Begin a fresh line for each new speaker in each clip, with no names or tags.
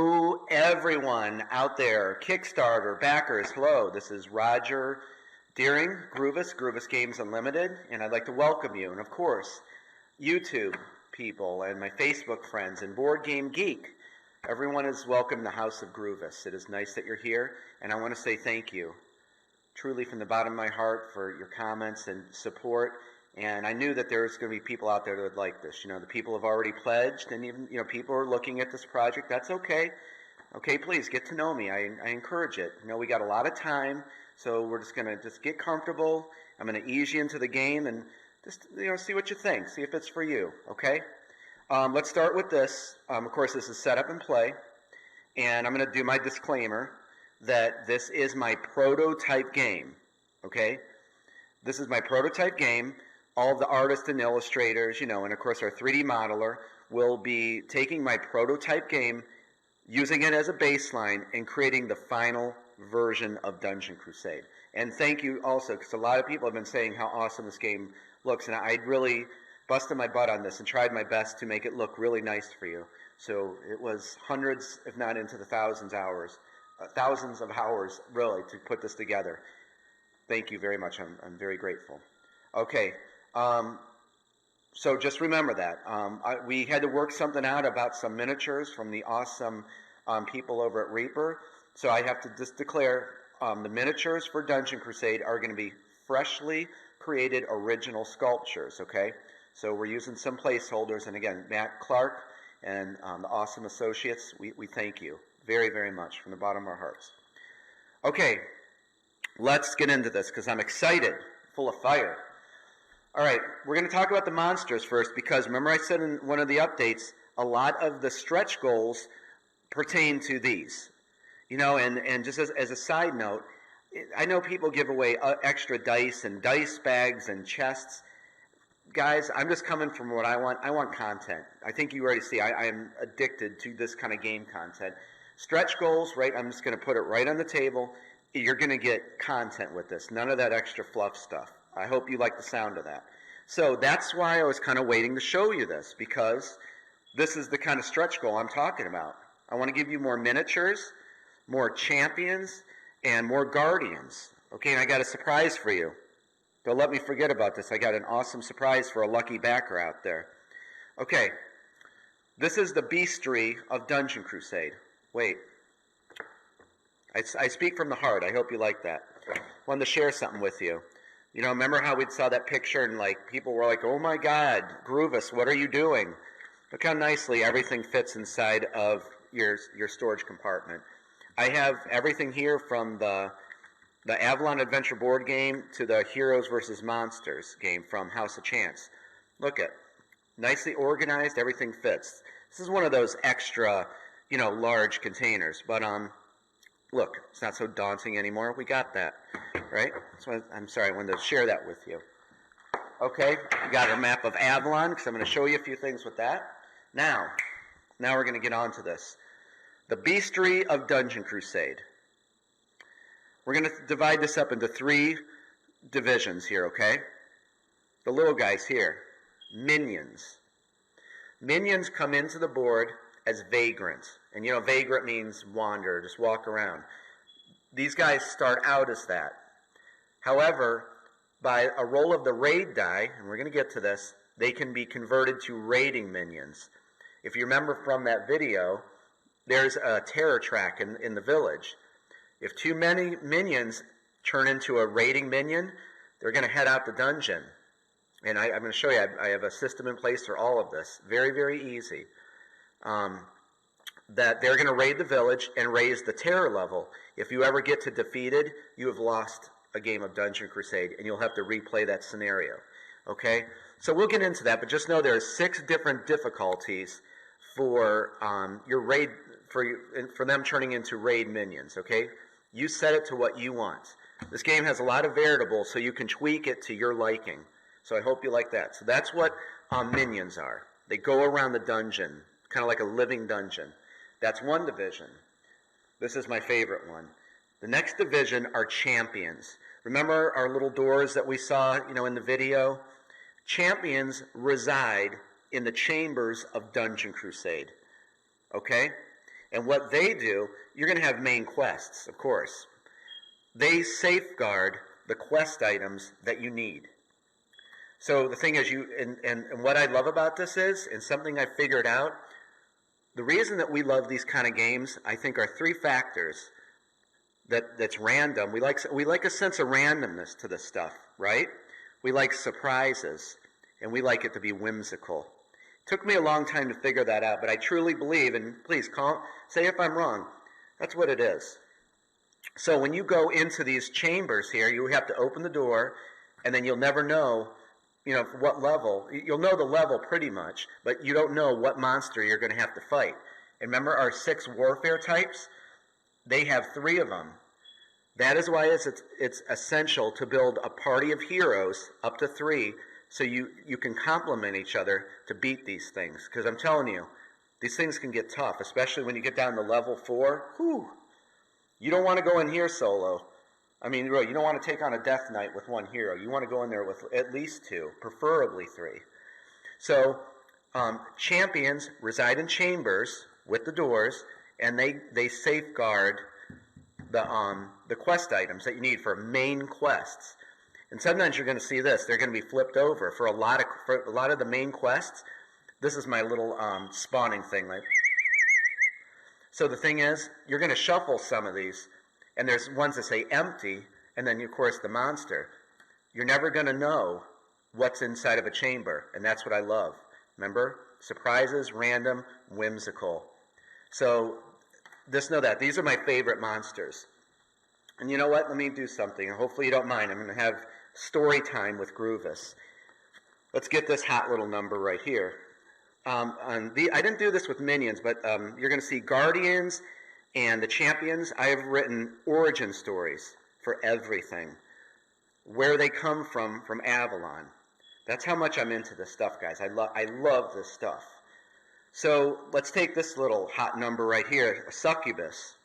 Hello, everyone out there, Kickstarter, backers, hello. This is Rodger Deering, Groovis Games Unlimited, and I'd like to welcome you. And of course, YouTube people and my Facebook friends and Board Game Geek. Everyone is welcome in the House of Groovis. It is nice that you're here, and I want to say thank you, truly from the bottom of my heart, for your comments and support. And I knew that there was going to be people out there that would like this. You know, the people have already pledged, and even, people are looking at this project. That's okay. Okay, please get to know me. I encourage it. We got a lot of time, so we're just going to get comfortable. I'm going to ease you into the game and just, see what you think. See if it's for you, okay? Let's start with this. Of course, this is set up and play, and I'm going to do my disclaimer that this is my prototype game, okay? This is my prototype game. All of the artists and illustrators, and of course our 3D modeler will be taking my prototype game, using it as a baseline, and creating the final version of Dungeon Crusade. And thank you also, because a lot of people have been saying how awesome this game looks, and I really busted my butt on this and tried my best to make it look really nice for you. So it was hundreds, if not into the thousands of hours, really, to put this together. Thank you very much. I'm very grateful. Okay. So just remember that. We had to work something out about some miniatures from the awesome people over at Reaper. So I have to just declare the miniatures for Dungeon Crusade are going to be freshly created original sculptures, okay? So we're using some placeholders. And again, Matt Clark and the awesome associates, we thank you very, very much from the bottom of our hearts. Okay, let's get into this because I'm excited, full of fire. All right, we're going to talk about the monsters first because remember I said in one of the updates, a lot of the stretch goals pertain to these. And just as a side note, I know people give away extra dice and dice bags and chests. Guys, I'm just coming from what I want. I want content. I think you already see I am addicted to this kind of game content. Stretch goals, right, I'm just going to put it right on the table. You're going to get content with this. None of that extra fluff stuff. I hope you like the sound of that. So that's why I was kind of waiting to show you this, because this is the kind of stretch goal I'm talking about. I want to give you more miniatures, more champions, and more guardians. Okay, and I got a surprise for you. Don't let me forget about this. I got an awesome surprise for a lucky backer out there. Okay, this is the beastry of Dungeon Crusade. Wait. I speak from the heart. I hope you like that. I wanted to share something with you. Remember how we saw that picture and people were like, oh my God, Groovis, what are you doing? Look how nicely everything fits inside of your storage compartment. I have everything here from the Avalon Adventure board game to the Heroes vs. Monsters game from House of Chance. Look at, nicely organized, everything fits. This is one of those extra, large containers, but look, it's not so daunting anymore. We got that, right? So I'm sorry, I wanted to share that with you. Okay, we got our map of Avalon, because I'm going to show you a few things with that. Now we're going to get on to this. The beastry of Dungeon Crusade. We're going to divide this up into 3 divisions here, okay? The little guys here, minions. Minions come into the board as vagrants. And vagrant means wander, just walk around. These guys start out as that. However, by a roll of the raid die, and we're going to get to this, they can be converted to raiding minions. If you remember from that video, there's a terror track in the village. If too many minions turn into a raiding minion, they're going to head out the dungeon. And I'm going to show you, I have a system in place for all of this. Very, very easy. That they're going to raid the village and raise the terror level. If you ever get to defeated, you have lost a game of Dungeon Crusade, and you'll have to replay that scenario. Okay? So we'll get into that, but just know there are 6 different difficulties for your raid, for them turning into raid minions. Okay? You set it to what you want. This game has a lot of variables, so you can tweak it to your liking. So I hope you like that. So that's what minions are. They go around the dungeon, kind of like a living dungeon. That's one division. This is my favorite one. The next division are champions. Remember our little doors that we saw, in the video? Champions reside in the chambers of Dungeon Crusade. Okay? And what they do, you're going to have main quests, of course. They safeguard the quest items that you need. So the thing is, and what I love about this is, and something I figured out, the reason that we love these kind of games, I think, are three factors. That's random. We like a sense of randomness to this stuff, right? We like surprises, and we like it to be whimsical. It took me a long time to figure that out, but I truly believe, and please say if I'm wrong, that's what it is. So when you go into these chambers here, you have to open the door, and then you'll never know, what level. You'll know the level pretty much, but you don't know what monster you're going to have to fight. And remember our 6 warfare types? They have 3 of them. That is why it's essential to build a party of heroes up to 3 so you can complement each other to beat these things. Because I'm telling you, these things can get tough, especially when you get down to level 4. Whew. You don't want to go in here solo. I mean, really, you don't want to take on a death knight with 1 hero. You want to go in there with at least 2, preferably 3. So champions reside in chambers with the doors, and they safeguard the quest items that you need for main quests. And sometimes you're going to see this. They're going to be flipped over for a lot of the main quests. This is my little spawning thing. So the thing is, you're going to shuffle some of these, and there's ones that say empty, and then, of course, the monster. You're never going to know what's inside of a chamber, and that's what I love. Remember? Surprises, random, whimsical. So just know that. These are my favorite monsters. And you know what? Let me do something. Hopefully you don't mind. I'm going to have story time with Groovis. Let's get this hot little number right here. I didn't do this with minions, but you're going to see Guardians and the Champions. I have written origin stories for everything. Where they come from Avalon. That's how much I'm into this stuff, guys. I love this stuff. So let's take this little hot number right here, a succubus.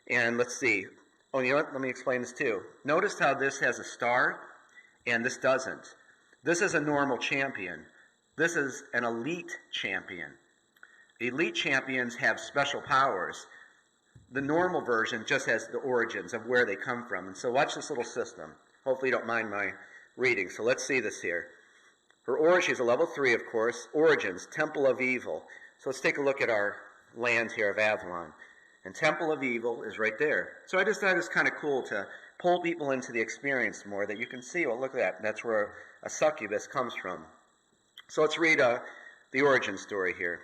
And let's see. Oh, you know what? Let me explain this too. Notice how this has a star and this doesn't. This is a normal champion. This is an elite champion. Elite champions have special powers. The normal version just has the origins of where they come from. And so watch this little system. Hopefully you don't mind my reading. So let's see this here. Her origin is a level 3, of course. Origins, Temple of Evil. So let's take a look at our land here of Avalon. And Temple of Evil is right there. So I just thought it was kind of cool to pull people into the experience more, that you can see, well, look at that. That's where a succubus comes from. So let's read the origin story here.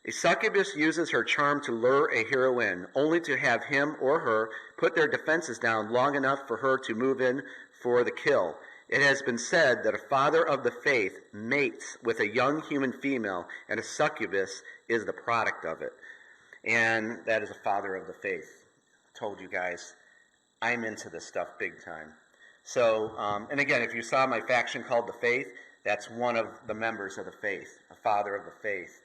A succubus uses her charm to lure a hero in, only to have him or her put their defenses down long enough for her to move in for the kill. It has been said that a father of the faith mates with a young human female, and a succubus is the product of it. And that is a father of the faith. I told you guys, I'm into this stuff big time. So, and again, if you saw my faction called the Faith, that's one of the members of the faith, a father of the faith.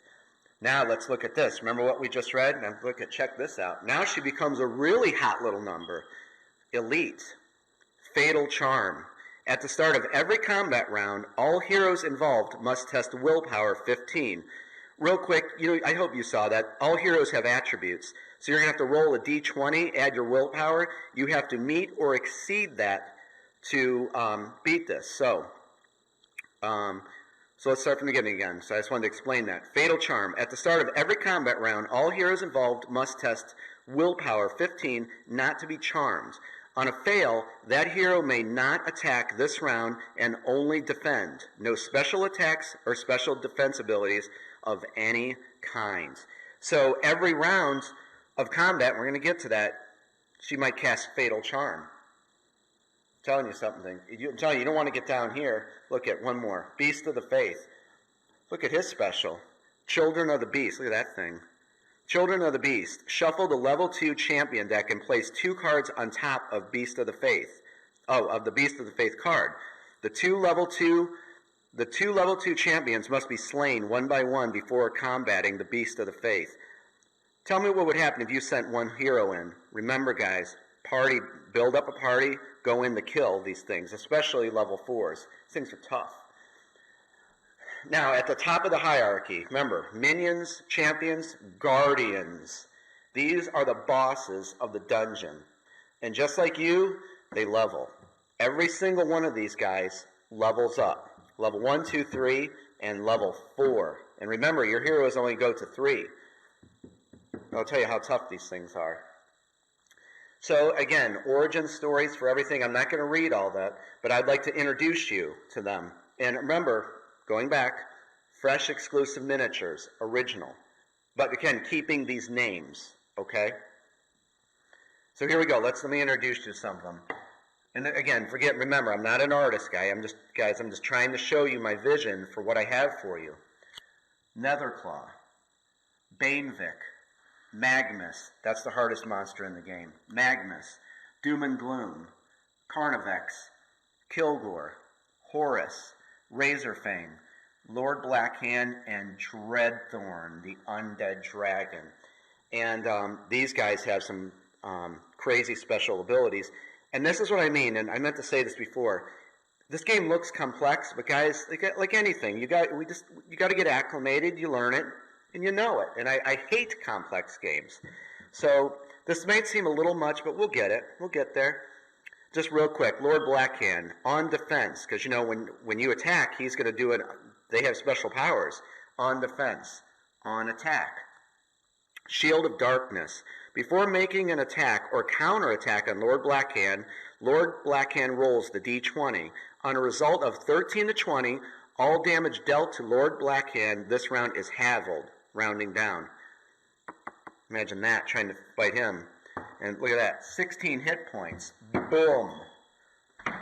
Now let's look at this. Remember what we just read? Now check this out. Now she becomes a really hot little number. Elite. Fatal Charm. At the start of every combat round, all heroes involved must test willpower 15. Real quick, I hope you saw that. All heroes have attributes. So you're going to have to roll a d20, add your willpower. You have to meet or exceed that to beat this. So let's start from the beginning again. So I just wanted to explain that. Fatal Charm. At the start of every combat round, all heroes involved must test willpower 15 not to be charmed. On a fail, that hero may not attack this round and only defend. No special attacks or special defense abilities of any kind. So every round of combat, we're going to get to that, she might cast Fatal Charm. I'm telling you something. I'm telling you, you don't want to get down here. Look at one more. Beast of the Faith. Look at his special. Children of the Beast. Look at that thing. Children of the Beast. Shuffle the level 2 champion deck and place 2 cards on top of Beast of the Faith. Of the Beast of the Faith card. The two level 2 champions must be slain one by one before combating the Beast of the Faith. Tell me what would happen if you sent one hero in. Remember, guys, build up a party, go in to kill these things, especially level 4s. These things are tough. Now, at the top of the hierarchy, remember, minions, champions, guardians. These are the bosses of the dungeon. And just like you, they level. Every single one of these guys levels up. Level 1, 2, 3, and level 4. And remember, your heroes only go to 3. I'll tell you how tough these things are. So again, origin stories for everything. I'm not going to read all that, but I'd like to introduce you to them. And remember, going back, fresh exclusive miniatures, original. But again, keeping these names, okay? So here we go. Let me introduce you to some of them. And again, remember, I'm not an artist guy. I'm just trying to show you my vision for what I have for you. Netherclaw, Banevik, Magmus, that's the hardest monster in the game. Magmus, Doom and Gloom, Carnivex, Kilgore, Horus, Razorfang, Lord Blackhand, and Dreadthorn, the undead dragon. And these guys have some crazy special abilities. And this is what I mean, and I meant to say this before. This game looks complex, but guys, like anything, you got to get acclimated, you learn it, and you know it. And I hate complex games. So this might seem a little much, but we'll get it. We'll get there. Just real quick, Lord Blackhand, on defense, because you know when you attack, he's going to do it. They have special powers. On defense, on attack. Shield of Darkness. Before making an attack or counterattack on Lord Blackhand rolls the d20. On a result of 13 to 20, all damage dealt to Lord Blackhand this round is halved, rounding down. Imagine that, trying to fight him. And look at that, 16 hit points. Boom.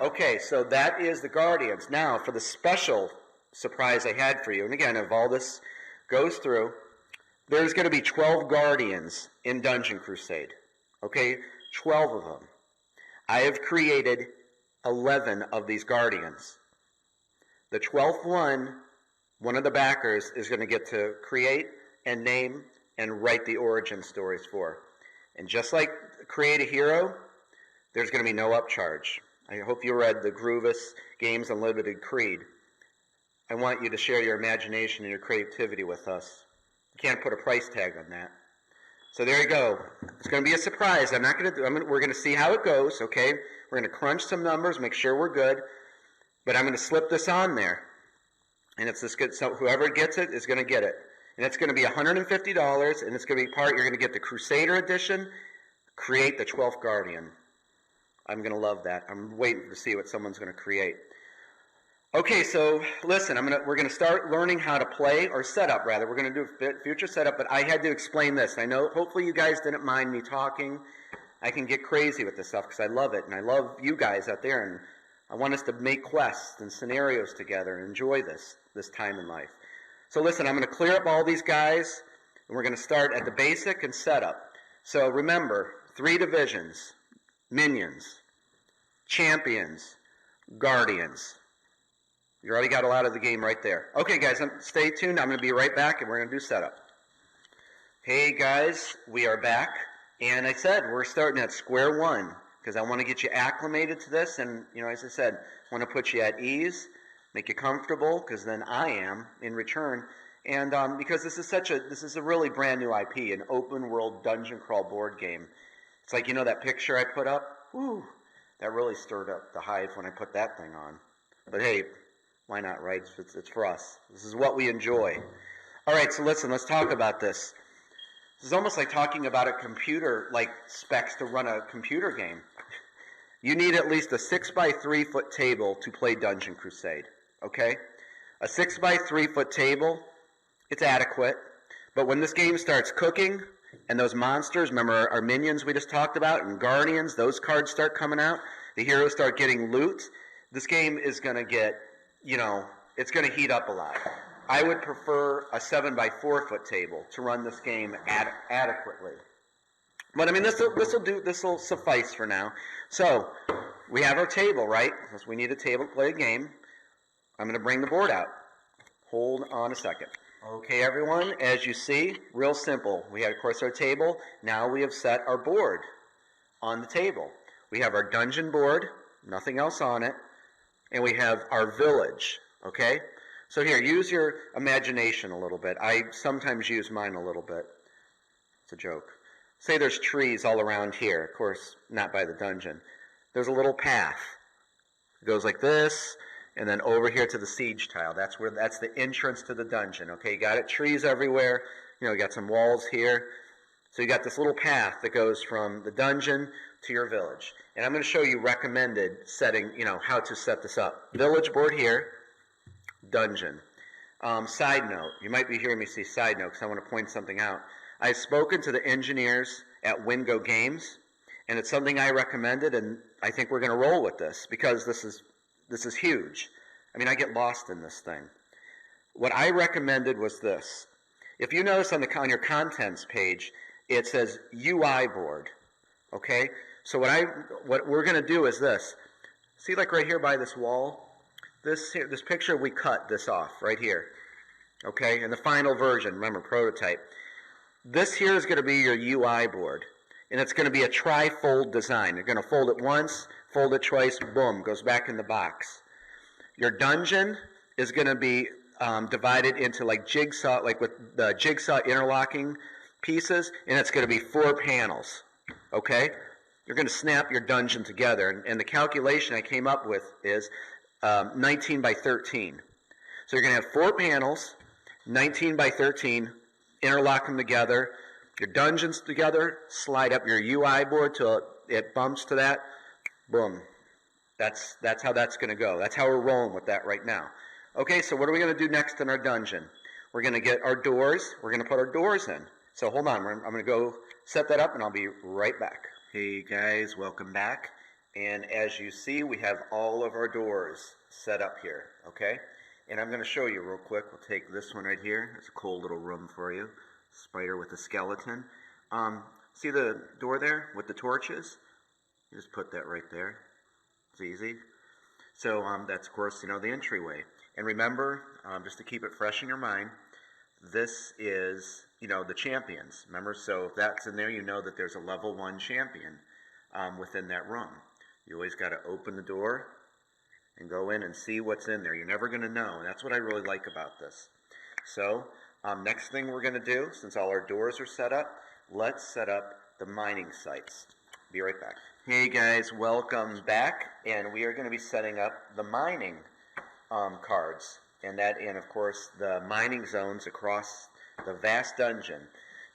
Okay, so that is the Guardians. Now, for the special surprise I had for you, and again, if all this goes through, there's going to be 12 Guardians in Dungeon Crusade. Okay? 12 of them. I have created 11 of these Guardians. The 12th one of the backers is going to get to create and name and write the origin stories for. And just like create a hero, there's going to be no upcharge. I hope you read the Groovis Games Unlimited Creed. I want you to share your imagination and your creativity with us. You can't put a price tag on that. So there you go. It's going to be a surprise. We're going to see how it goes, okay? We're going to crunch some numbers, make sure we're good. But I'm going to slip this on there. And it's this good, so whoever gets it is going to get it. And it's going to be $150, and it's going to be you're going to get the Crusader Edition, create the 12th Guardian. I'm going to love that. I'm waiting to see what someone's going to create. Okay, so listen, we're going to start learning how to play, or setup rather. We're going to do a future setup, but I had to explain this. I know, hopefully you guys didn't mind me talking. I can get crazy with this stuff because I love it, and I love you guys out there, and I want us to make quests and scenarios together and enjoy this time in life. So listen, I'm going to clear up all these guys, and we're going to start at the basic and setup. So remember, 3 divisions: minions, champions, guardians. You already got a lot of the game right there. Okay, guys, stay tuned. I'm going to be right back, and we're going to do setup. Hey, guys, we are back. And I said we're starting at square one because I want to get you acclimated to this. And, you know, as I said, I want to put you at ease, make you comfortable, because then I am in return. And because this is a really brand new IP, an open world dungeon crawl board game. It's like, you know, that picture I put up? Whew, that really stirred up the hive when I put that thing on. But hey, why not, right? It's for us. This is what we enjoy. All right, so listen, let's talk about this. This is almost like talking about a computer, like specs to run a computer game. You need at least a 6x3 foot table to play Dungeon Crusade, okay? A 6x3 foot table, it's adequate. But when this game starts cooking, and those monsters, remember our minions we just talked about, and guardians, those cards start coming out, the heroes start getting loot, this game is going to get, you know, it's going to heat up a lot. I would prefer a 7x4 foot table to run this game adequately. But I mean, this will suffice for now. So we have our table, right? Because we need a table to play a game. I'm going to bring the board out. Hold on a second. Okay, everyone, as you see, real simple. We had, of course, our table. Now we have set our board on the table. We have our dungeon board, nothing else on it, and we have our village, okay? So here, use your imagination a little bit. I sometimes use mine a little bit. It's a joke. say there's trees all around here. Of course, not by the dungeon. There's a little path. It goes like this, and then over here to the siege tile. That's the entrance to the dungeon. Okay, you got it. Trees everywhere. You got some walls here. So you got this little path that goes from the dungeon to your village. And I'm going to show you recommended setting, how to set this up. Village board here, dungeon. Side note, you might be hearing me say side note because I want to point something out. I've spoken to the engineers at Wingo Games, and it's something I recommended, and I think we're going to roll with this because this is huge. I mean, I get lost in this thing. What I recommended was this. If you notice on your contents page, it says UI board. Okay? So what we're going to do is this. See, like right here by this wall? This picture, we cut this off right here. Okay? In the final version, remember, prototype. This here is going to be your UI board. And it's going to be a tri-fold design. You're going to fold it once, fold it twice, boom, goes back in the box. Your dungeon is going to be divided into like jigsaw, like with the jigsaw interlocking pieces, and it's going to be 4 panels. Okay? You're going to snap your dungeon together, and the calculation I came up with is 19 by 13. So you're going to have 4 panels, 19 by 13, interlock them together. Your dungeons together, slide up your UI board till it bumps to that. Boom. That's how that's going to go. That's how we're rolling with that right now. Okay, so what are we going to do next in our dungeon? We're going to get our doors. We're going to put our doors in. So hold on. I'm going to go set that up, and I'll be right back. Hey, guys. Welcome back. And as you see, we have all of our doors set up here. Okay? And I'm going to show you real quick. We'll take this one right here. It's a cool little room for you. Spider with a skeleton. See the door there with the torches? You just put that right there. It's easy. So that's, of course, the entryway. And remember, just to keep it fresh in your mind, this is, the champions. Remember, so if that's in there, you know that there's a level 1 champion within that room. You always got to open the door and go in and see what's in there. You're never going to know. And that's what I really like about this. So next thing we're going to do, since all our doors are set up, let's set up the mining sites. Be right back. Hey guys, welcome back. And we are going to be setting up the mining cards. And of course, the mining zones across the vast dungeon.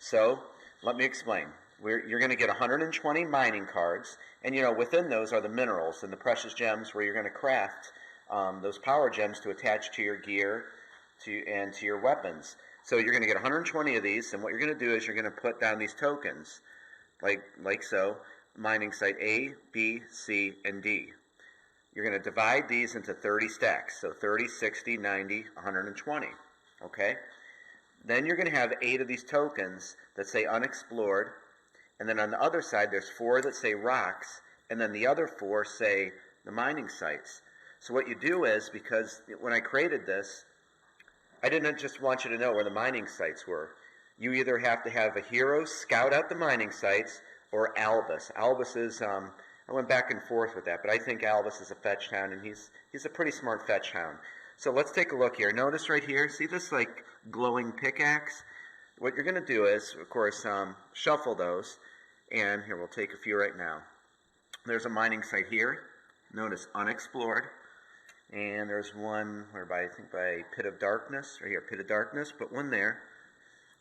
So, let me explain. You're going to get 120 mining cards. And within those are the minerals and the precious gems where you're going to craft those power gems to attach to your gear and to your weapons. So you're going to get 120 of these, and what you're going to do is you're going to put down these tokens, like so, mining site A, B, C, and D. You're going to divide these into 30 stacks, so 30, 60, 90, 120, okay? Then you're going to have 8 of these tokens that say unexplored, and then on the other side there's 4 that say rocks, and then the other 4 say the mining sites. So what you do is, because when I created this, I didn't just want you to know where the mining sites were. You either have to have a hero scout out the mining sites or Albus. Albus is, I went back and forth with that, but I think Albus is a fetch hound, and he's a pretty smart fetch hound. So let's take a look here. Notice right here, see this like glowing pickaxe? What you're going to do is, of course, shuffle those, and here we'll take a few right now. There's a mining site here. Notice unexplored. And there's one whereby I think by Pit of Darkness, right here, Pit of Darkness, put one there.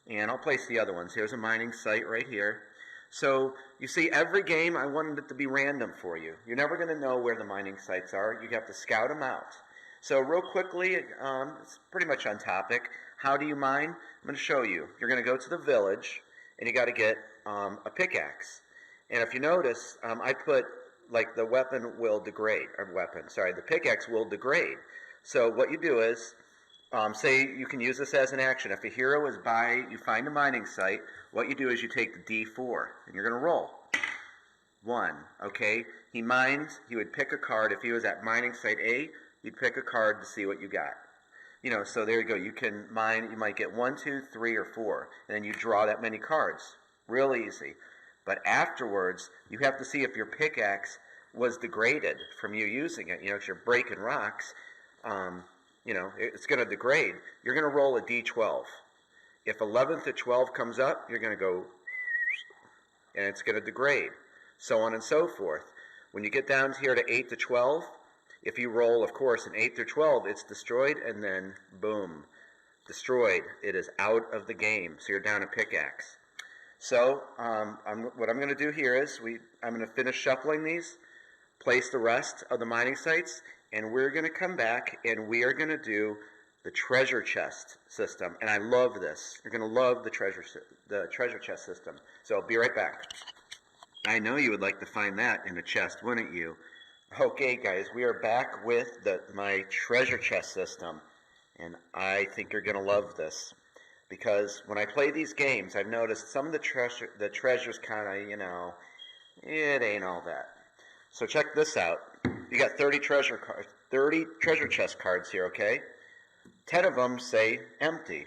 And I'll place the other ones. Here's a mining site right here. So you see, every game I wanted it to be random for you. You're never going to know where the mining sites are. You have to scout them out. So real quickly, it's pretty much on topic. How do you mine? I'm going to show you. You're going to go to the village, and you got to get a pickaxe. And if you notice, I put like the weapon will degrade, the pickaxe will degrade. So what you do is, say you can use this as an action. If a hero is by, you find a mining site, what you do is you take the D4, and you're going to roll. 1, okay? He mines, he would pick a card. If he was at mining site A, you'd pick a card to see what you got. So there you go. You can mine, you might get 1, 2, 3, or 4, and then you draw that many cards. Real easy. But afterwards, you have to see if your pickaxe was degraded from you using it. If you're breaking rocks, it's going to degrade. You're going to roll a D12. If 11 to 12 comes up, you're going to go and it's going to degrade, so on and so forth. When you get down here to 8 to 12, if you roll, of course, an 8 through 12, it's destroyed, and then boom, destroyed. It is out of the game, so you're down a pickaxe. So what I'm going to do here is I'm going to finish shuffling these, place the rest of the mining sites, and we're going to come back and we are going to do the treasure chest system. And I love this. You're going to love the treasure chest system. So I'll be right back. I know you would like to find that in a chest, wouldn't you? Okay, guys, we are back with my treasure chest system, and I think you're going to love this. Because when I play these games, I've noticed some of the treasures kind of, it ain't all that. So check this out. You got 30 treasure chest cards here, okay? 10 of them say empty.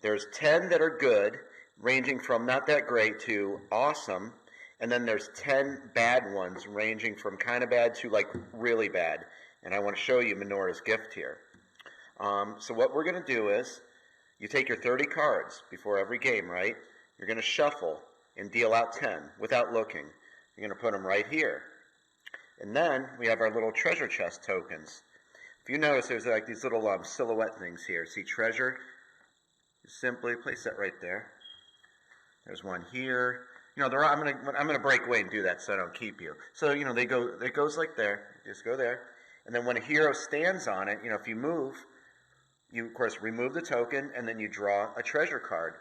There's 10 that are good, ranging from not that great to awesome, and then there's 10 bad ones, ranging from kind of bad to like really bad. And I want to show you Menora's gift here. So what we're going to do is, you take your 30 cards before every game, right? You're going to shuffle and deal out 10 without looking. You're going to put them right here. And then we have our little treasure chest tokens. If you notice, there's like these little silhouette things here. See treasure? You simply place that right there. There's one here. I'm going to break away and do that so I don't keep you. So, it goes like there. Just go there. And then when a hero stands on it, if you move, you, of course, remove the token, and then you draw a treasure card.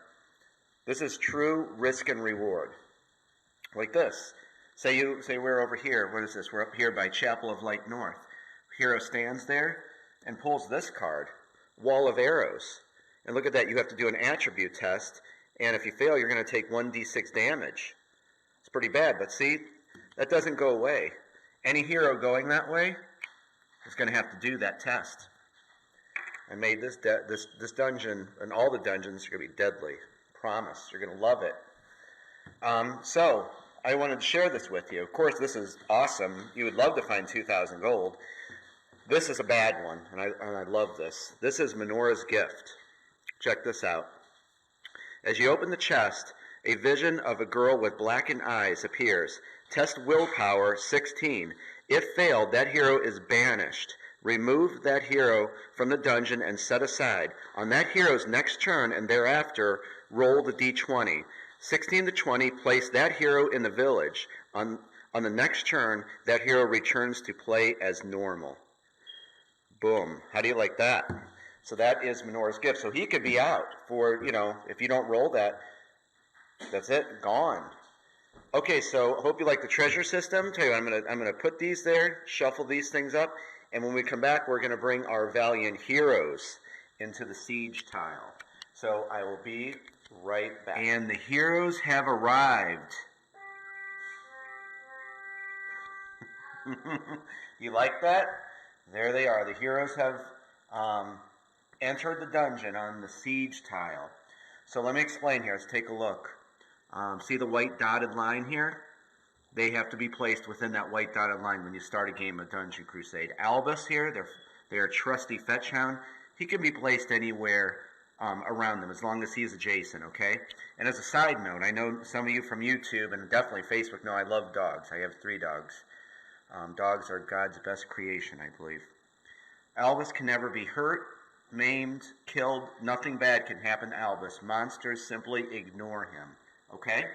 This is true risk and reward. Like this. Say we're over here. What is this? We're up here by Chapel of Light North. Hero stands there and pulls this card, Wall of Arrows. And look at that. You have to do an attribute test, and if you fail, you're going to take 1d6 damage. It's pretty bad, but see, that doesn't go away. Any hero going that way is going to have to do that test. I made this dungeon, and all the dungeons are going to be deadly. Promise. You're going to love it. So, I wanted to share this with you. Of course, this is awesome. You would love to find 2,000 gold. This is a bad one, and I love this. This is Menora's gift. Check this out. As you open the chest, a vision of a girl with blackened eyes appears. Test willpower 16. If failed, that hero is banished. Remove that hero from the dungeon and set aside. On that hero's next turn and thereafter, roll the d20. 16 to 20, place that hero in the village. On the next turn, that hero returns to play as normal. Boom. How do you like that? So that is Menora's gift. So he could be out for, if you don't roll that, that's it, gone. Okay, so I hope you like the treasure system. Tell you, I'm gonna put these there, shuffle these things up, and when we come back, we're gonna bring our valiant heroes into the siege tile. So I will be right back. And the heroes have arrived. You like that? There they are. The heroes have entered the dungeon on the siege tile. So let me explain here. Let's take a look. See the white dotted line here? They have to be placed within that white dotted line when you start a game of Dungeon Crusade. Albus here, they're a trusty fetch hound. He can be placed anywhere around them as long as he is adjacent, okay? And as a side note, I know some of you from YouTube and definitely Facebook know I love dogs. I have 3 dogs. Dogs are God's best creation, I believe. Albus can never be hurt, maimed, killed. Nothing bad can happen to Albus. Monsters simply ignore him. Okay?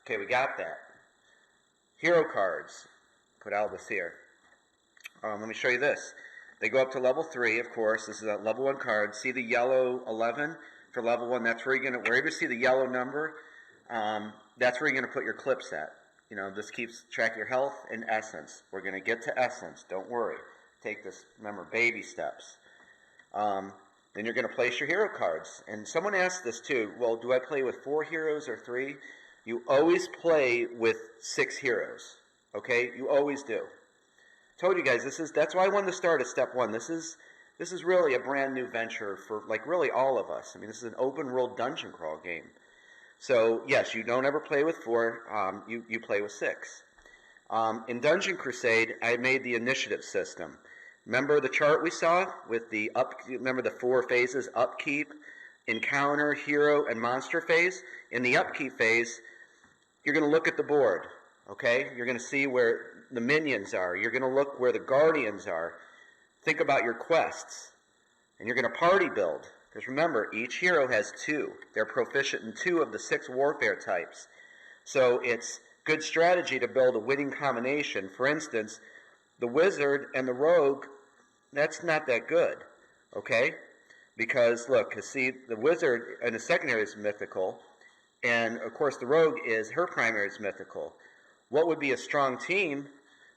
Okay, we got that. Hero cards. Put Albus here. Let me show you this. They go up to level 3, of course. This is a level 1 card. See the yellow 11 for level 1? That's where you're going to, wherever you see the yellow number, that's where you're going to put your clips at. This keeps track of your health and essence. We're going to get to essence. Don't worry. Take this, remember, baby steps. Then you're going to place your hero cards. And someone asked this too, well, do I play with 4 heroes or 3? You always play with 6 heroes. Okay? You always do. Told you guys, that's why I wanted to start at step 1. This is really a brand new venture for really all of us. I mean, this is an open world dungeon crawl game. So yes, you don't ever play with 4, you play with 6. In Dungeon Crusade, I made the initiative system. Remember the chart we saw with remember the 4 phases, upkeep, encounter, hero, and monster phase? In the upkeep phase, you're going to look at the board, okay? You're going to see where the minions are. You're going to look where the guardians are. Think about your quests. And you're going to party build. Because remember, each hero has 2. They're proficient in 2 of the 6 warfare types. So it's good strategy to build a winning combination. For instance, the wizard and the rogue, that's not that good, okay? Because, look, see, the wizard in the secondary is mythical, and, of course, the rogue her primary is mythical. What would be a strong team,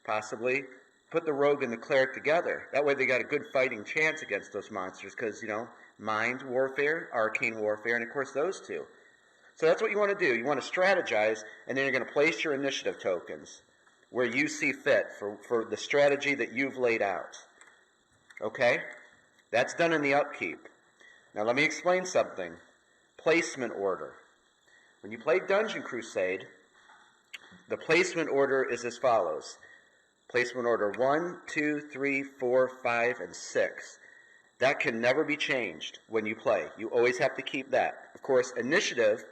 possibly? Put the rogue and the cleric together. That way they got a good fighting chance against those monsters because, mind warfare, arcane warfare, and, of course, those 2. So that's what you want to do. You want to strategize, and then you're going to place your initiative tokens where you see fit for the strategy that you've laid out. Okay? That's done in the upkeep. Now let me explain something. Placement order. When you play Dungeon Crusade, the placement order is as follows. Placement order 1, 2, 3, 4, 5, and 6. That can never be changed when you play. You always have to keep that. Of course, initiative,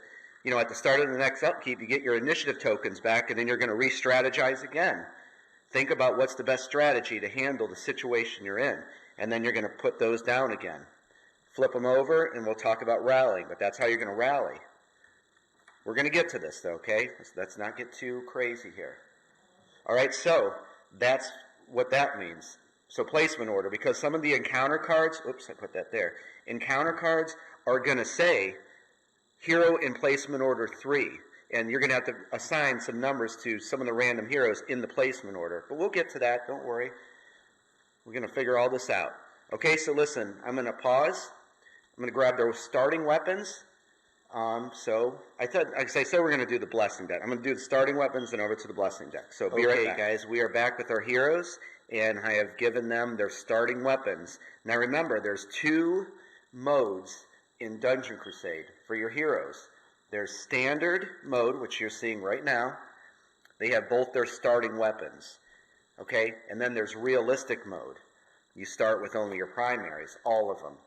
at the start of the next upkeep, you get your initiative tokens back, and then you're going to re-strategize again. Think about what's the best strategy to handle the situation you're in, and then you're going to put those down again. Flip them over, and we'll talk about rallying, but that's how you're going to rally. We're going to get to this, though, okay? Let's not get too crazy here. All right, so that's what that means. So placement order, because some of the encounter cards, oops, I put that there. Encounter cards are going to say hero in placement order 3, and you're going to have to assign some numbers to some of the random heroes in the placement order. But we'll get to that, don't worry. We're going to figure all this out. Okay, so listen, I'm going to pause. I'm going to grab their starting weapons. So I said we're going to do the blessing deck. I'm going to do the starting weapons and over to the blessing deck. So be right back. Guys, we are back with our heroes, and I have given them their starting weapons. Now remember, there's 2 modes in Dungeon Crusade for your heroes. There's standard mode, which you're seeing right now. They have both their starting weapons. Okay? And then there's realistic mode. You start with only your primaries, all of them.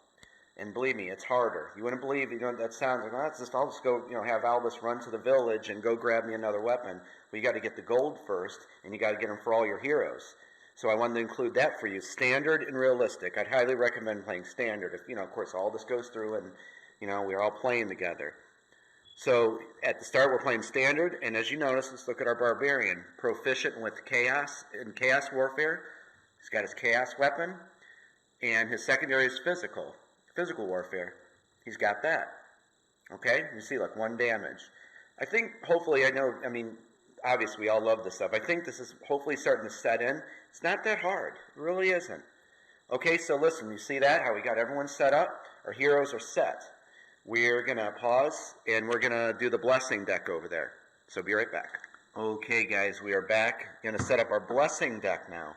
And believe me, it's harder. You wouldn't believe, that sounds like, I'll just go, have Albus run to the village and go grab me another weapon. Well, you got to get the gold first, and you got to get them for all your heroes. So I wanted to include that for you, standard and realistic. I'd highly recommend playing standard. If, of course, all this goes through and, we're all playing together. So at the start, we're playing standard, and as you notice, let's look at our barbarian. Proficient with chaos in chaos warfare. He's got his chaos weapon, and his secondary is physical warfare. He's got that. Okay? You see, like 1 damage. I think, hopefully, obviously we all love this stuff. I think this is hopefully starting to set in. It's not that hard. It really isn't. Okay, so listen, you see that? How we got everyone set up? Our heroes are set. We're going to pause, and we're going to do the blessing deck over there. So be right back. Okay, guys, we are back. Going to set up our blessing deck now.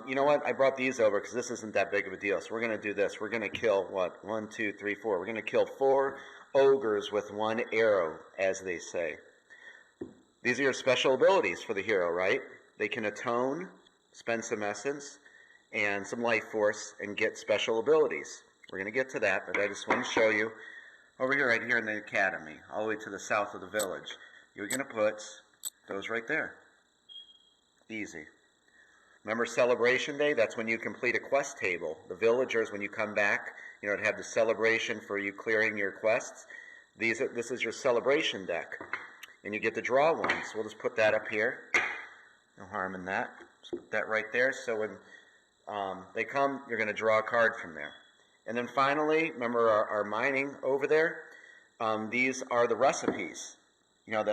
You know what? I brought these over because this isn't that big of a deal. So we're going to do this. We're going to kill, 1, 2, 3, 4. We're going to kill 4 ogres with 1 arrow, as they say. These are your special abilities for the hero, right? They can atone, spend some essence, and some life force, and get special abilities. We're going to get to that, but I just want to show you over here, right here in the academy, all the way to the south of the village. You're going to put those right there. Easy. Remember Celebration Day? That's when you complete a quest table. The villagers, when you come back, to have the celebration for you clearing your quests. This is your celebration deck. And you get to draw one. So we'll just put that up here. No harm in that. Just put that right there. So when they come, you're going to draw a card from there. And then finally, remember our mining over there? These are the recipes.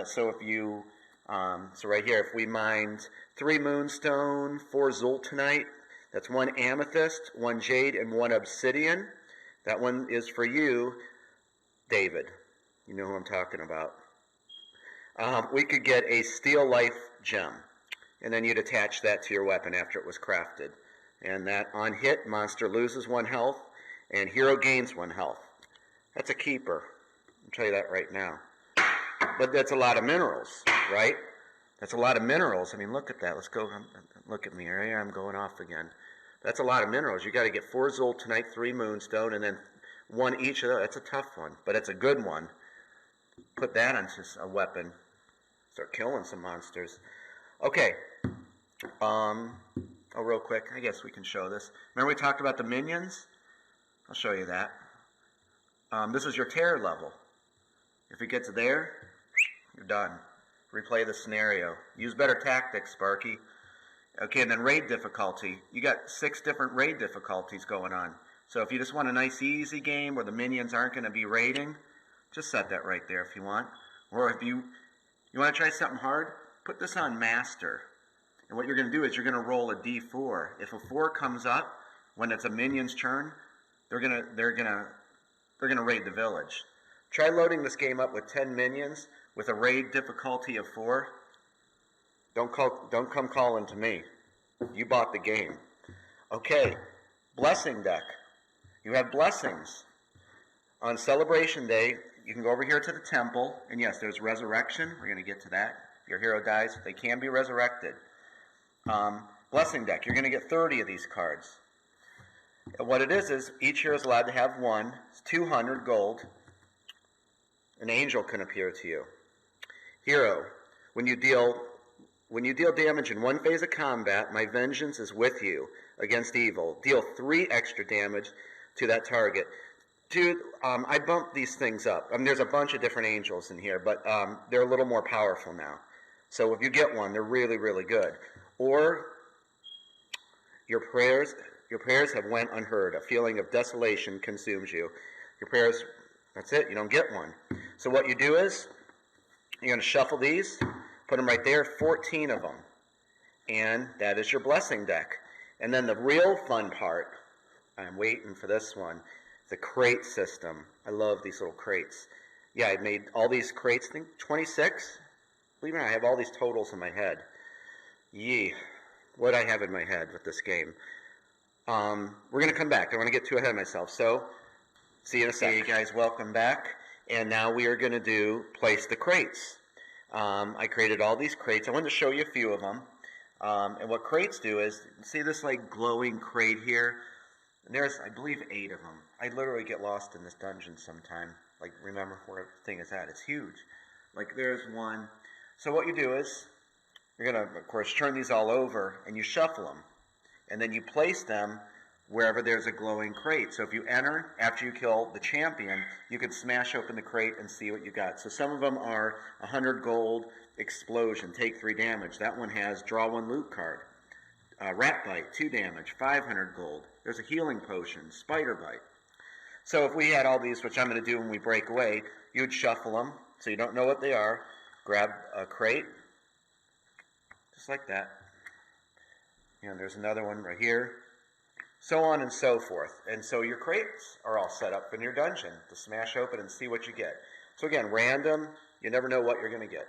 So if you... so right here, if we mined 3 moonstone, 4 zoltanite, that's 1 amethyst, 1 jade, and 1 obsidian. That one is for you, David. You know who I'm talking about. We could get a steel life gem, and then you'd attach that to your weapon after it was crafted. And that on hit, monster loses 1 health, and hero gains 1 health. That's a keeper. I'll tell you that right now. But that's a lot of minerals, right? That's a lot of minerals. Look at that. Let's go. Look at me. Here I'm going off again. That's a lot of minerals. You got to get 4 zoltanite, 3 moonstone, and then 1 each of those. That's a tough one, but it's a good one. Put that on a weapon. Start killing some monsters. Okay. Oh, real quick, I guess we can show this. Remember we talked about the minions? I'll show you that. This is your terror level. If it gets there, you're done. Replay the scenario. Use better tactics, Sparky. Okay, and then raid difficulty. You got 6 different raid difficulties going on. So if you just want a nice easy game where the minions aren't going to be raiding, just set that right there if you want. Or if you want to try something hard, put this on master. And what you're going to do is you're going to roll a d4. If a 4 comes up when it's a minion's turn, they're going to raid the village. Try loading this game up with 10 minions with a raid difficulty of 4. Don't come calling to me. You bought the game. Okay, blessing deck. You have blessings. On Celebration Day, you can go over here to the temple, and yes, there's resurrection. We're going to get to that. If your hero dies, they can be resurrected. Blessing deck, you're going to get 30 of these cards. And what it is each hero is allowed to have 1. It's 200 gold. An angel can appear to you. Hero, when you deal damage in 1 phase of combat, my vengeance is with you against evil. Deal 3 extra damage to that target. Dude, I bumped these things up. There's a bunch of different angels in here, but they're a little more powerful now. So if you get one, they're really, really good. Or your prayers have went unheard. A feeling of desolation consumes you. Your prayers, that's it. You don't get one. So what you do is you're going to shuffle these, put them right there, 14 of them. And that is your blessing deck. And then the real fun part, I'm waiting for this one, the crate system. I love these little crates. Yeah, I made all these crates, I think 26. Believe it or not, I have all these totals in my head. Yee, what I have in my head with this game. We're going to come back. I don't want to get too ahead of myself. So, see you in a second. Hey guys, welcome back. And now we are going to do place the crates. I created all these crates. I wanted to show you a few of them. And what crates do is, see this like glowing crate here? And there's, I believe, 8 of them. I literally get lost in this dungeon sometime. Like, remember where the thing is at. It's huge. Like, there's one. So what you do is, you're going to, of course, turn these all over, and you shuffle them. And then you place them wherever there's a glowing crate. So if you enter, after you kill the champion, you can smash open the crate and see what you got. So some of them are 100 gold, explosion, take 3 damage. That one has draw 1 loot card. Rat bite, 2 damage, 500 gold. There's a healing potion, spider bite. So if we had all these, which I'm going to do when we break away, you'd shuffle them so you don't know what they are. Grab a crate, just like that. And there's another one right here. So on and so forth. And so your crates are all set up in your dungeon to smash open and see what you get. So again, random, you never know what you're going to get.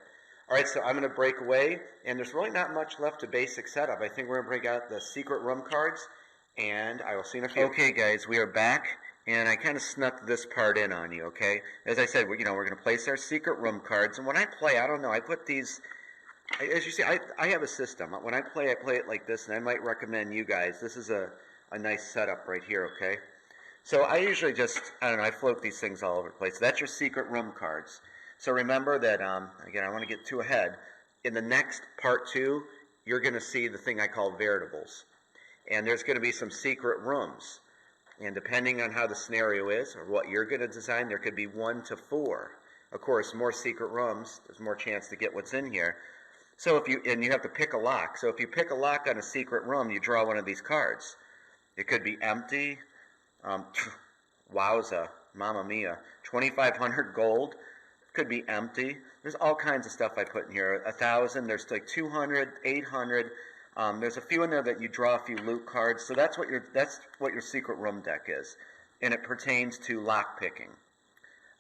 All right, so I'm going to break away, and there's really not much left to basic setup. I think we're going to break out the secret room cards, and I will see you in a few. Okay, guys, we are back, and I kind of snuck this part in on you, okay? As I said, we're going to place our secret room cards, and when I play, I don't know, I put these, as you see, I have a system. When I play it like this, and I might recommend you guys, this is a nice setup right here, okay? So I usually just, I don't know, I float these things all over the place. That's your secret room cards. So remember that, again, I want to get too ahead. In the next part 2, you're going to see the thing I call veritables. And there's going to be some secret rooms. And depending on how the scenario is, or what you're going to design, there could be 1 to 4. Of course, more secret rooms, there's more chance to get what's in here. So and you have to pick a lock. So if you pick a lock on a secret room, you draw one of these cards. It could be empty. Wowza, mamma mia. 2,500 gold. Could be empty. There's all kinds of stuff I put in here. 1,000. There's like 200, 800. There's a few in there that you draw a few loot cards. So that's what your secret room deck is, and it pertains to lock picking.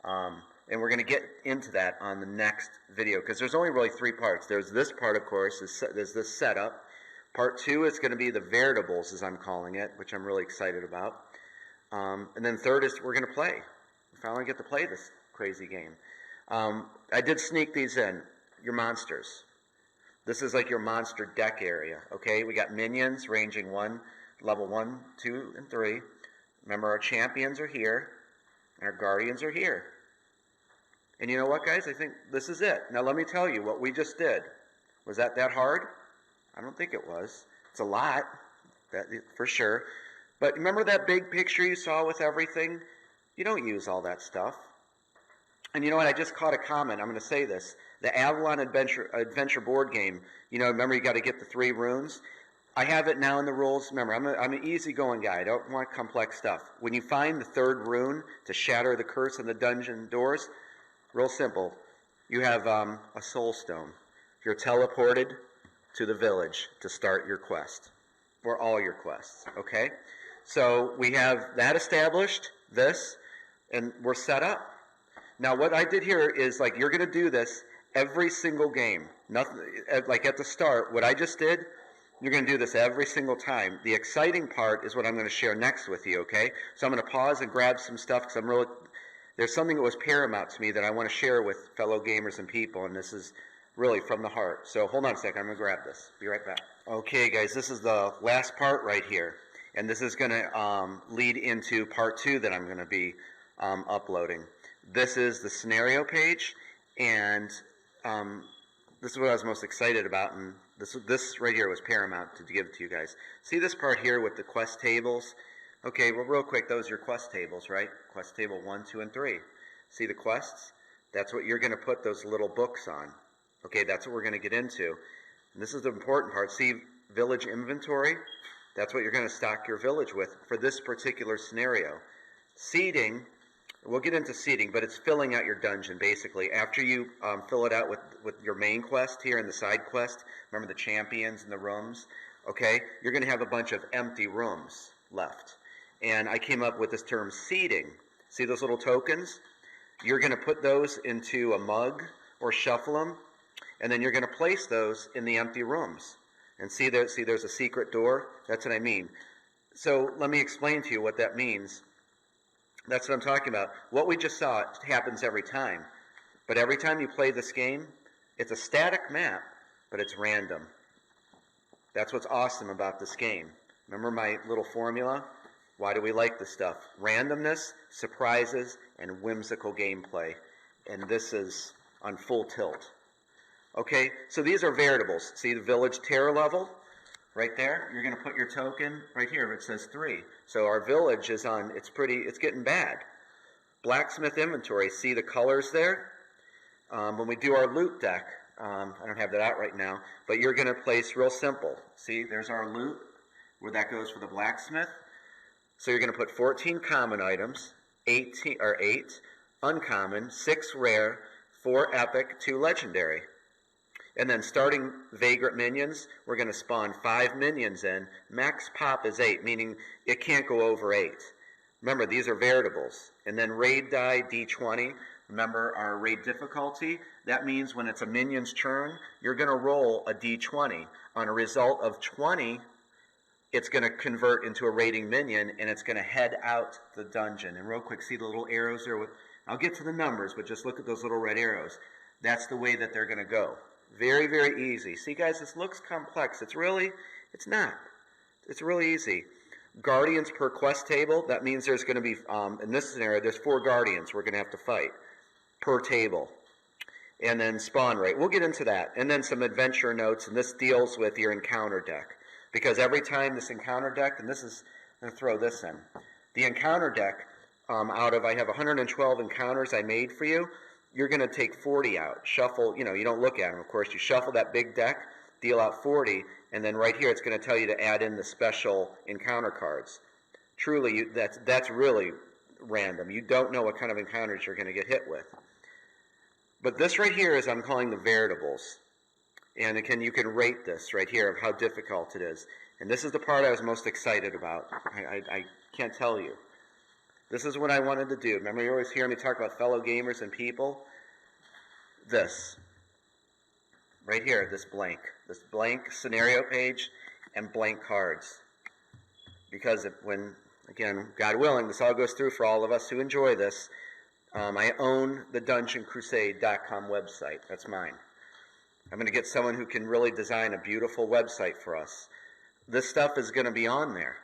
And we're going to get into that on the next video because there's only really 3 parts. There's this part, of course. There's this setup. Part 2 is going to be the veritables, as I'm calling it, which I'm really excited about. And then third is we're going to play. We finally get to play this crazy game. I did sneak these in, your monsters. This is like your monster deck area, okay? We got minions ranging level 1, 2, and 3. Remember, our champions are here, and our guardians are here. And you know what, guys? I think this is it. Now let me tell you what we just did. Was that hard? I don't think it was. It's a lot, that for sure. But remember that big picture you saw with everything? You don't use all that stuff. And you know what? I just caught a comment. I'm going to say this. The Avalon Adventure board game, you know, remember you got to get the 3 runes? I have it now in the rules. Remember, I'm an easygoing guy. I don't want complex stuff. When you find the 3rd rune to shatter the curse of the dungeon doors, real simple. You have a soul stone. You're teleported to the village to start your quest, or all your quests, okay? So we have that established, this, and we're set up. Now what I did here is, like, you're going to do this every single game. Nothing, like at the start, what I just did, you're going to do this every single time. The exciting part is what I'm going to share next with you, okay? So I'm going to pause and grab some stuff because there's something that was paramount to me that I want to share with fellow gamers and people, and this is really from the heart. So hold on a second, I'm going to grab this. Be right back. Okay, guys, this is the last part right here, and this is going to lead into part 2 that I'm going to be uploading. This is the scenario page, and this is what I was most excited about, and this right here was paramount to give to you guys. See this part here with the quest tables? Okay, well, real quick, those are your quest tables, right? Quest table 1, 2, and 3. See the quests? That's what you're going to put those little books on. Okay, that's what we're going to get into. And this is the important part. See village inventory? That's what you're going to stock your village with for this particular scenario. Seeding, we'll get into seeding, but it's filling out your dungeon, basically. After you fill it out with your main quest here and the side quest, remember the champions and the rooms, okay? You're going to have a bunch of empty rooms left. And I came up with this term seeding. See those little tokens? You're going to put those into a mug or shuffle them, and then you're going to place those in the empty rooms. And see there's a secret door? That's what I mean. So let me explain to you what that means. That's what I'm talking about. What we just saw happens every time. But every time you play this game, it's a static map, but it's random. That's what's awesome about this game. Remember my little formula? Why do we like this stuff? Randomness, surprises, and whimsical gameplay. And this is on full tilt. Okay, so these are variables. See the village terror level? Right there, you're going to put your token right here where it says 3. So our village is on, it's getting bad. Blacksmith inventory, see the colors there? When we do our loot deck, I don't have that out right now, but you're going to place real simple. See, there's our loot, where that goes for the blacksmith. So you're going to put 14 common items, 8 uncommon, 6 rare, 4 epic, 2 legendary. And then starting vagrant minions, we're going to spawn 5 minions in. Max pop is 8, meaning it can't go over 8. Remember, these are variables. And then raid die D20. Remember our raid difficulty? That means when it's a minion's turn, you're going to roll a D20. On a result of 20, it's going to convert into a raiding minion, and it's going to head out the dungeon. And real quick, see the little arrows there? I'll get to the numbers, but just look at those little red arrows. That's the way that they're going to go. Very, very easy. See, guys, this looks complex. It's not. It's really easy. Guardians per quest table, that means there's going to be, in this scenario, there's 4 guardians we're going to have to fight per table. And then spawn rate. We'll get into that. And then some adventure notes, and this deals with your encounter deck. Because every time this encounter deck, and this is, I'm going to throw this in. The encounter deck, I have 112 encounters I made for you. You're going to take 40 out. Shuffle, you don't look at them, of course. You shuffle that big deck, deal out 40, and then right here it's going to tell you to add in the special encounter cards. Truly, that's really random. You don't know what kind of encounters you're going to get hit with. But this right here is I'm calling the variables. And again, you can rate this right here of how difficult it is. And this is the part I was most excited about. I can't tell you. This is what I wanted to do. Remember, you always hear me talk about fellow gamers and people? This. Right here, this blank scenario page and blank cards. Because when, again, God willing, this all goes through for all of us who enjoy this, I own the DungeonCrusade.com website. That's mine. I'm going to get someone who can really design a beautiful website for us. This stuff is going to be on there.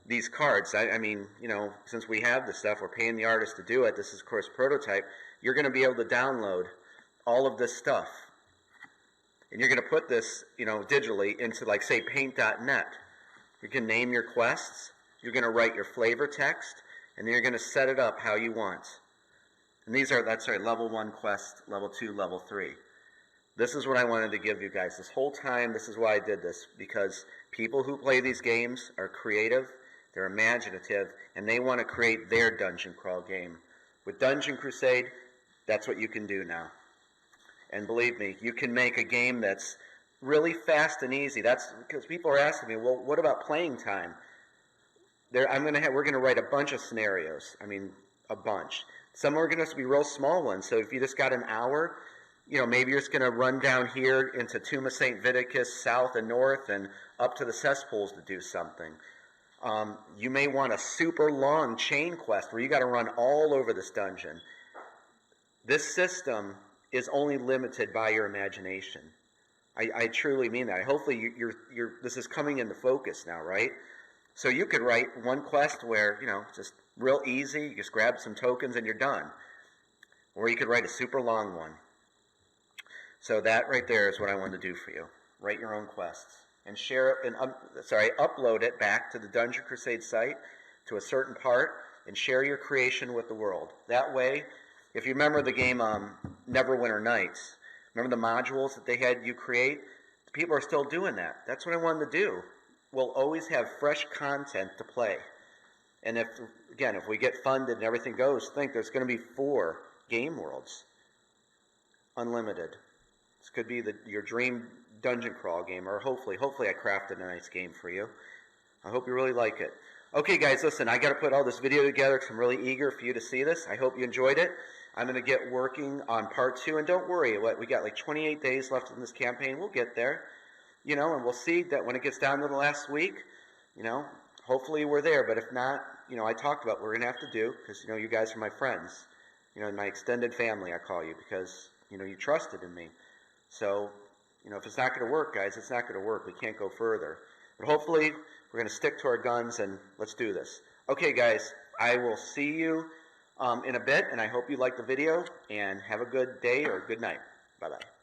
These cards, I mean, since we have this stuff, we're paying the artist to do it. This is, of course, prototype. you're going to be able to download all of this stuff. And you're going to put this, digitally into, like, say, paint.net. You can name your quests. You're going to write your flavor text, and then you're going to set it up how you want. And that's right, level 1 quest, level 2, level 3. This is what I wanted to give you guys. This whole time, this is why I did this, because people who play these games are creative, they're imaginative, and they want to create their dungeon crawl game. With Dungeon Crusade, that's what you can do now. And believe me, you can make a game that's really fast and easy. That's because people are asking me, well, what about playing time? We're going to write a bunch of scenarios. I mean, a bunch. Some are going to be real small ones. So if you just got an hour, maybe you're just going to run down here into Tomb of St. Viticus, south and north, and up to the cesspools to do something. You may want a super long chain quest where you got to run all over this dungeon. This system is only limited by your imagination. I truly mean that. Hopefully, this is coming into focus now, right? So you could write one quest where, just real easy, you just grab some tokens and you're done. Or you could write a super long one. So that right there is what I wanted to do for you. Write your own quests and share it, upload it back to the Dungeon Crusade site to a certain part and share your creation with the world. That way, if you remember the game Neverwinter Nights, remember the modules that they had you create? People are still doing that. That's what I wanted to do. We'll always have fresh content to play. And if we get funded and everything goes, think there's going to be 4 game worlds. Unlimited. This could be your dream dungeon crawl game, or hopefully I crafted a nice game for you. I hope you really like it. Okay, guys, listen, I got to put all this video together because I'm really eager for you to see this. I hope you enjoyed it. I'm going to get working on part 2, and don't worry, we got like 28 days left in this campaign. We'll get there, and we'll see that when it gets down to the last week, hopefully we're there. But if not, I talked about what we're going to have to do because, you guys are my friends, my extended family, I call you, because, you trusted in me. So, if it's not going to work, guys, it's not going to work. We can't go further. But hopefully, we're going to stick to our guns and let's do this. Okay, guys, I will see you in a bit, and I hope you liked the video, and have a good day or good night. Bye-bye.